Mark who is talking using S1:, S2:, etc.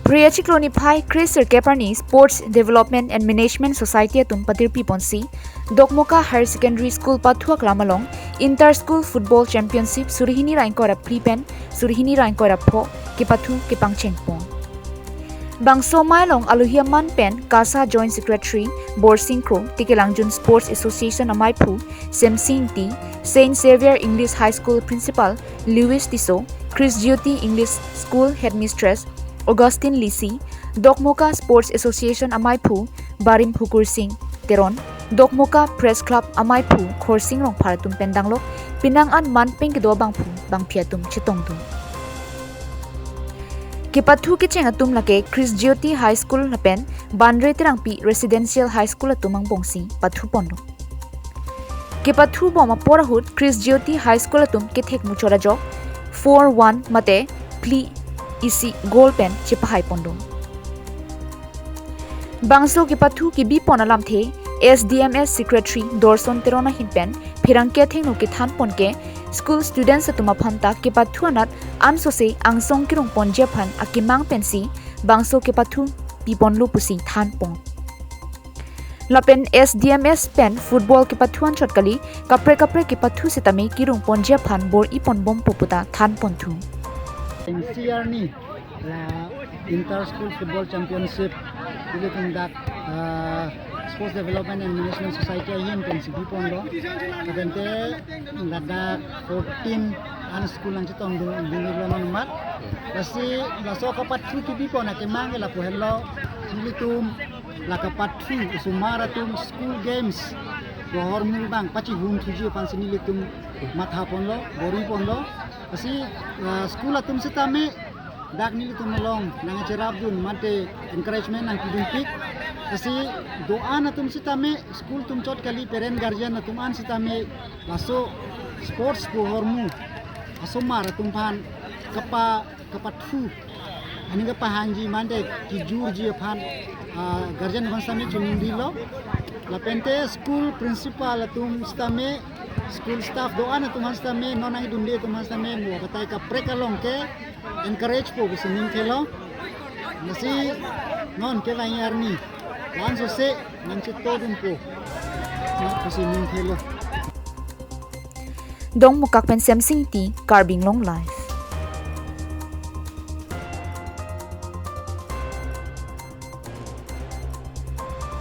S1: Priyachikloni Phai Chris Kepathu Sports Development and Management Society atum patir piponsi Dokmoka Higher Secondary School Pathuak Ramalong Inter-School Football Championship Surihini Rankora Prepen Surihini Rankora Pho Kepathu kepangcheng pong Bangso Mailong Aluhia Manpen Kasa Joint Secretary Borsinkro Tikelangjun Sports Association Amaipu Semsing T Saint Xavier English High School Principal Louis Tiso Chris Jyoti English School Headmistress Augustine Lisi, Dokmoka Sports Association Amaipu, Barim Hukur Singh, Teron, Dokmoka Press Club Amaipu, Khorsing Rong Paratum Pendanglok, Pinangan Manpeng Kedo Bangpu, Bangpiatum Chitongtum. Kepathu Kicheng Atum Lake, Chris Jyoti High School Napen, Bandre Terangpi Residential High School Atumang Bongsi, Pathu Pondo. Kepathu Boma Porahut, Chris Jyoti High School Atum Kethek Muchorajo, 4-1 Mate, Pli. Isi goal pen chipahai pondong. Bangso Kepathu ki bi ponalam the SDMS Secretary Dorson Terona hinpen phirangke thengno ki than ponke school students atuma phanta Kepathu anat ansose angsong kirong ponje phan akimang pensi Bangso Kepathu bi ponlu pusi than pong. Lapen SDMS pen football Kepathu an chotkali kapre Kepathu setame kirong ponje phan bor ipon bom poputa than ponthu.
S2: NCR ni la Inter-School Football Championship ini tindak Sports Development and Management Society ayan pensibi pondo kadente lada 14 an school ang chitong dinilo namat kasi laso Kepathu tibi pona kemang la pohelo silitum la Kepathu sumara tum school games bohor mulbang pachi hum tuju pansinilitum matha ponlo bori ponlo kasi school atum sitame dak nilitum long nang cerap dun mate encouragement nang kidumpik kasi doa atum sitame school tum chot kali parent guardian atum an sitame laso sports ko hormu asomar atum pan Kepathu ani ga pahanji mande kijur ji pan guardian bangsa me chunindilo la pente school principal atum sitame school staff doa na tumas tame nonang idunde tumas tame mo batay ka prekalong ke encourage po gusto ning kelo nasi non ke layar ni lan so se nang chito dun po gusto ning kelo
S1: Dong mukak pen Semsing T Carbing Long Life